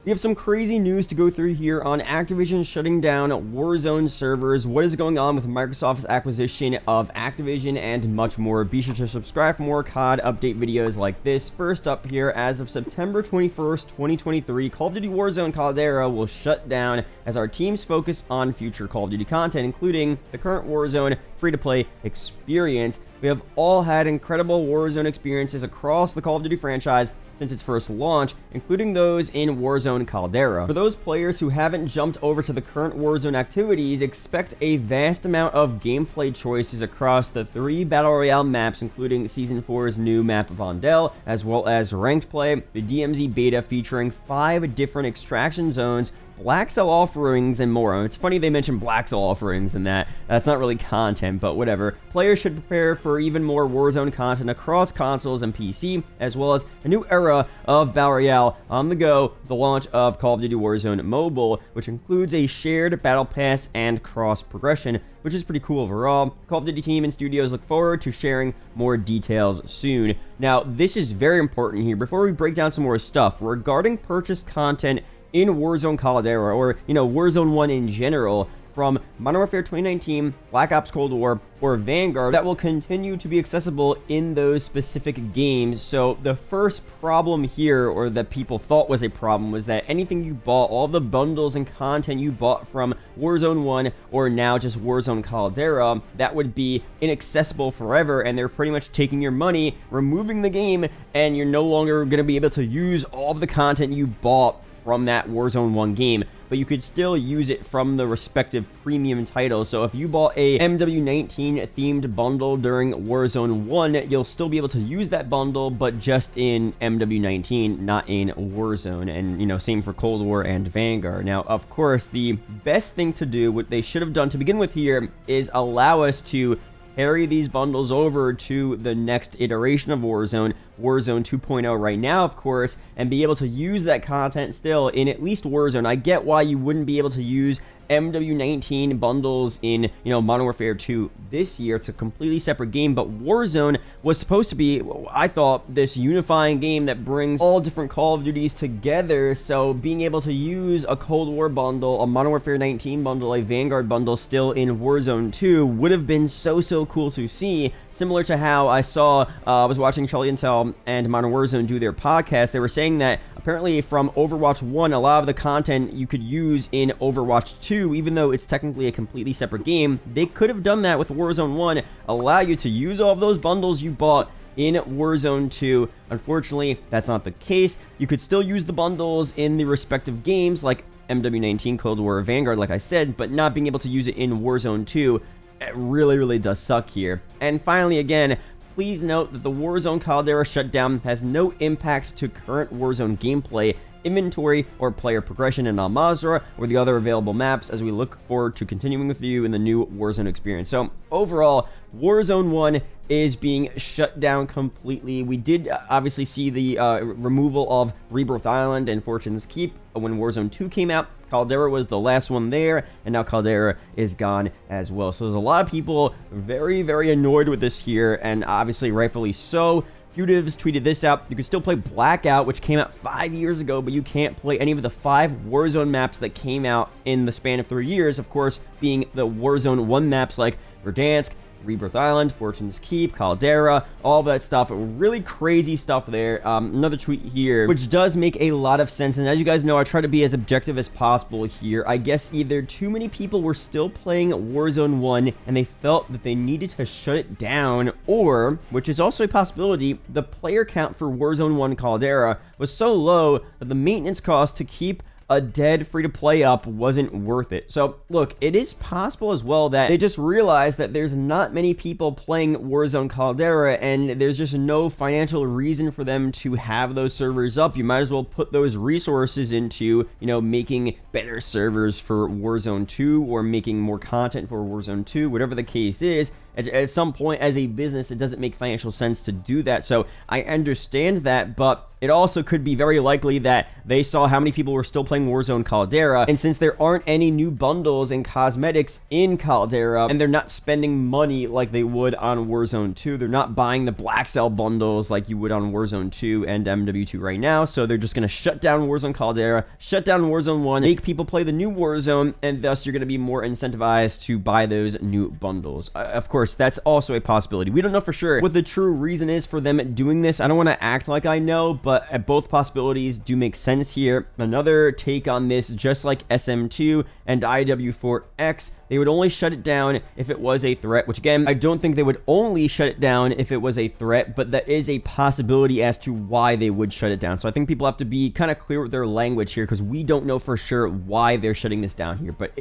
we have some crazy news to go through here on Activision shutting down Warzone servers, what is going on with Microsoft's acquisition of Activision, and much more. Be sure to subscribe for more COD update videos like this. First up here, as of September 21st, 2023, Call of Duty Warzone Caldera will shut down as our teams focus on future Call of Duty content, including the current Warzone free-to-play experience. We have all had incredible Warzone experiences across the Call of Duty franchise since its first launch, including those in Warzone Caldera. For those players who haven't jumped over to the current Warzone activities, expect a vast amount of gameplay choices across the 3 Battle Royale maps, including Season 4's new map Vondel, as well as Ranked Play, the DMZ beta featuring 5 different extraction zones, Black Cell offerings, and more. It's funny they mentioned Black Cell offerings in that. That's not really content, but whatever. Players should prepare for even more Warzone content across consoles and PC, as well as a new era of Battle Royale on the go, the launch of Call of Duty Warzone Mobile, which includes a shared battle pass and cross progression, which is pretty cool overall. Call of Duty team and studios look forward to sharing more details soon. Now, this is very important here. Before we break down some more stuff, regarding purchased content in Warzone Caldera, or, Warzone 1 in general, from Modern Warfare 2019, Black Ops Cold War, or Vanguard, that will continue to be accessible in those specific games. So the first problem here, or that people thought was a problem, was that anything you bought, all the bundles and content you bought from Warzone 1, or now just Warzone Caldera, that would be inaccessible forever, and they're pretty much taking your money, removing the game, and you're no longer going to be able to use all of the content you bought from that Warzone 1 game, but you could still use it from the respective premium titles. So if you bought a MW19 themed bundle during Warzone 1, you'll still be able to use that bundle, but just in MW19, not in Warzone. And, same for Cold War and Vanguard. Now, of course, the best thing to do, what they should have done to begin with here, is allow us to carry these bundles over to the next iteration of Warzone, Warzone 2.0 right now, of course, and be able to use that content still in at least Warzone. I get why you wouldn't be able to use MW19 bundles in, Modern Warfare 2 this year. It's a completely separate game, but Warzone was supposed to be, I thought, this unifying game that brings all different Call of Duties together. So being able to use a Cold War bundle, a Modern Warfare 19 bundle, a Vanguard bundle still in Warzone 2 would have been so cool to see. Similar to how I saw, I was watching Charlie Intel and Modern Warzone do their podcast. They were saying that apparently from Overwatch 1, a lot of the content you could use in Overwatch 2, even though it's technically a completely separate game. They could have done that with Warzone 1, allow you to use all of those bundles you bought in Warzone 2. Unfortunately, that's not the case. You could still use the bundles in the respective games, like MW19, Cold War, Vanguard, like I said, but not being able to use it in Warzone 2, it really does suck here. And finally, again, please note that the Warzone Caldera shutdown has no impact to current Warzone gameplay, inventory, or player progression in Al Mazrah or the other available maps, as we look forward to continuing with you in the new Warzone experience. So overall, Warzone 1 is being shut down completely. We did obviously see the removal of Rebirth Island and Fortune's Keep when Warzone 2 came out. Caldera was the last one there, and now Caldera is gone as well. So there's a lot of people very annoyed with this here, and obviously rightfully so. Shouldve's tweeted this out. You can still play Blackout, which came out 5 years ago, but you can't play any of the 5 Warzone maps that came out in the span of 3 years, of course, being the Warzone 1 maps like Verdansk, Rebirth Island, Fortune's Keep, Caldera, all that stuff. Really crazy stuff there. Another tweet here, which does make a lot of sense, and as you guys know, I try to be as objective as possible here. I guess either too many people were still playing Warzone 1 and they felt that they needed to shut it down, or, which is also a possibility, the player count for Warzone 1 Caldera was so low that the maintenance cost to keep a dead free-to-play up wasn't worth it. So look, it is possible as well that they just realized that there's not many people playing Warzone Caldera, and there's just no financial reason for them to have those servers up. You might as well put those resources into, making better servers for Warzone 2, or making more content for Warzone 2, whatever the case is. at some point as a business, it doesn't make financial sense to do that. So I understand that, but it also could be very likely that they saw how many people were still playing Warzone Caldera, and since there aren't any new bundles and cosmetics in Caldera, and they're not spending money like they would on Warzone 2, they're not buying the Black Cell bundles like you would on Warzone 2 and MW2 right now, so they're just going to shut down Warzone Caldera, shut down Warzone 1, make people play the new Warzone, and thus you're going to be more incentivized to buy those new bundles. Of course, that's also a possibility. We don't know for sure what the true reason is for them doing this. I don't want to act like I know, but both possibilities do make sense here. Another take on this, just like SM2 and IW4X, they would only shut it down if it was a threat, which again, I don't think they would only shut it down if it was a threat, but that is a possibility as to why they would shut it down. So I think people have to be kind of clear with their language here, because we don't know for sure why they're shutting this down here, but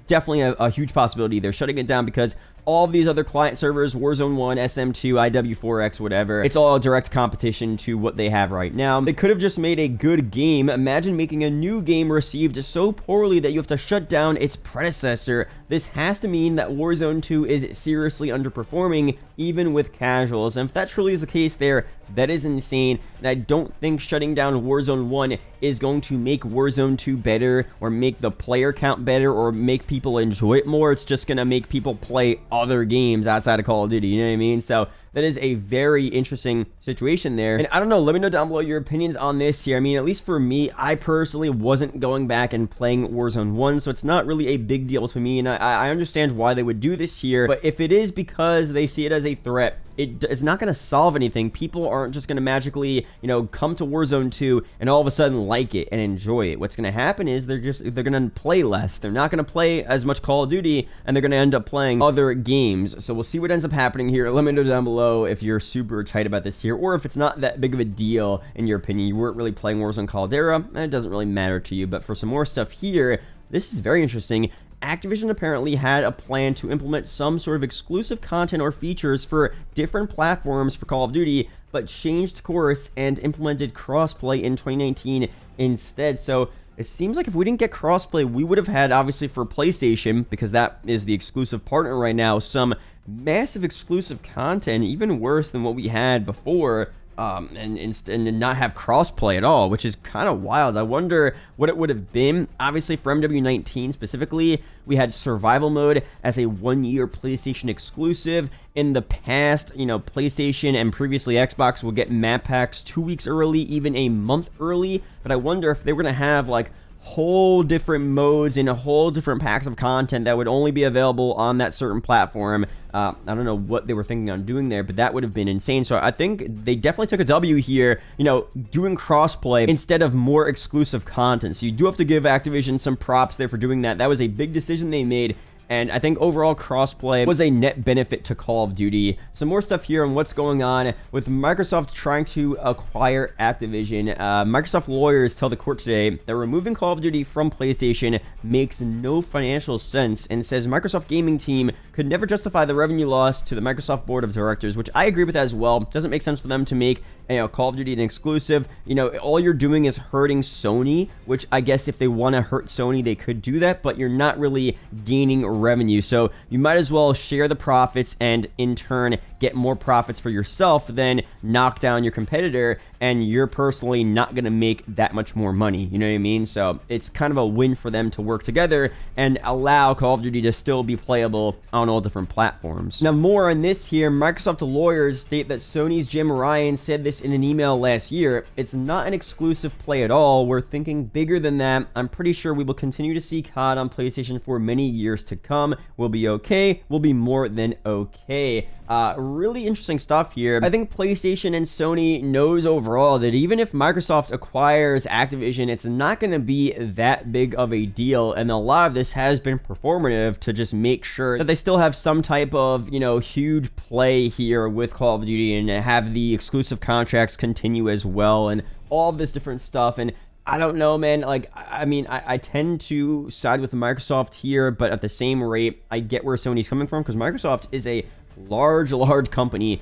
definitely a huge possibility. They're shutting it down because all of these other client servers, Warzone 1, SM2, IW4X, whatever, it's all a direct competition to what they have right now. They could have just made a good game. Imagine making a new game received so poorly that you have to shut down its predecessor. This has to mean that Warzone 2 is seriously underperforming, even with casuals. And if that truly is the case there, that is insane. And I don't think shutting down Warzone 1 is going to make Warzone 2 better, or make the player count better, or make people enjoy it more. It's just going to make people play other games outside of Call of Duty, you know what I mean? So that is a very interesting situation there. And I don't know, let me know down below your opinions on this here. I mean, at least for me, I personally wasn't going back and playing Warzone 1, so it's not really a big deal to me, and I understand why they would do this here. But if it is because they see it as a threat, it's not going to solve anything. People aren't just going to magically, you know, come to Warzone 2 and all of a sudden like it and enjoy it. What's going to happen is they're going to play less. They're not going to play as much Call of Duty, and they're going to end up playing other games. So we'll see what ends up happening here. Let me know down below if you're super excited about this here, or if it's not that big of a deal in your opinion. You weren't really playing Warzone Caldera, and it doesn't really matter to you. But for some more stuff here, this is very interesting. Activision apparently had a plan to implement some sort of exclusive content or features for different platforms for Call of Duty, but changed course and implemented crossplay in 2019 instead. So it seems like if we didn't get crossplay, we would have had, obviously for PlayStation, because that is the exclusive partner right now, some massive exclusive content, even worse than what we had before. And not have crossplay at all, which is kind of wild. I wonder what it would have been. Obviously, for MW19 specifically, we had survival mode as a 1-year PlayStation exclusive. In the past, you know, PlayStation and previously Xbox will get map packs 2 weeks early, even a month early. But I wonder if they were going to have like whole different modes and a whole different packs of content that would only be available on that certain platform. I don't know what they were thinking on doing there, but that would have been insane. So I think they definitely took a W here, you know, doing crossplay instead of more exclusive content. So you do have to give Activision some props there for doing that. That was a big decision they made. And I think overall crossplay was a net benefit to Call of Duty. Some more stuff here on what's going on with Microsoft trying to acquire Activision. Microsoft lawyers tell the court today that removing Call of Duty from PlayStation makes no financial sense, and says Microsoft gaming team could never justify the revenue loss to the Microsoft board of directors, which I agree with as well. Doesn't make sense for them to make, you know, Call of Duty an exclusive. You know, all you're doing is hurting Sony, which I guess if they want to hurt Sony, they could do that, but you're not really gaining revenue. So you might as well share the profits and in turn get more profits for yourself than knock down your competitor, and you're personally not going to make that much more money. You know what I mean? So it's kind of a win for them to work together and allow Call of Duty to still be playable on all different platforms. Now, more on this here, Microsoft lawyers state that Sony's Jim Ryan said this in an email last year. It's not an exclusive play at all. We're thinking bigger than that. I'm pretty sure we will continue to see COD on PlayStation for many years to come. We'll be okay. We'll be more than okay. Really interesting stuff here. I think PlayStation and Sony knows overall that even if Microsoft acquires Activision, it's not going to be that big of a deal, and a lot of this has been performative to just make sure that they still have some type of, you know, huge play here with Call of Duty and have the exclusive contracts continue as well, and all of this different stuff. And I don't know, man. Like, I mean, I tend to side with Microsoft here, but at the same rate, I get where Sony's coming from, because Microsoft is a large company,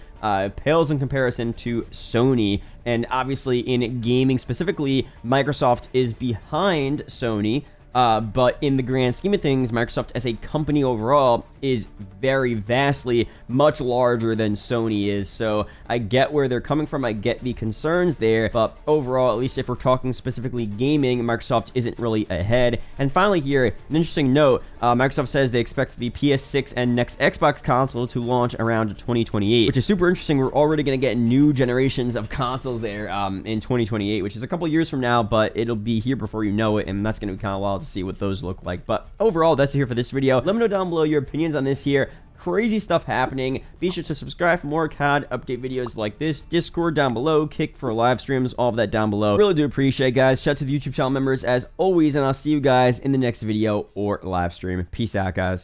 pales in comparison to Sony. And obviously in gaming specifically, Microsoft is behind Sony. but in the grand scheme of things, Microsoft as a company overall is very vastly much larger than Sony is. So I get where they're coming from. I get the concerns there, but overall, at least if we're talking specifically gaming, Microsoft isn't really ahead. And finally here, an interesting note, Microsoft says they expect the PS6 and next Xbox console to launch around 2028, which is super interesting. We're already going to get new generations of consoles there in 2028, which is a couple years from now, but it'll be here before you know it, and that's going to be kind of wild to see what those look like. But overall, that's it here for this video. Let me know down below your opinions on this here. Crazy stuff happening. Be sure to subscribe for more COD update videos like this. Discord down below, Kick for live streams, all of that down below. Really do appreciate it, guys. Shout out to the YouTube channel members as always, and I'll see you guys in the next video or live stream. Peace out, guys.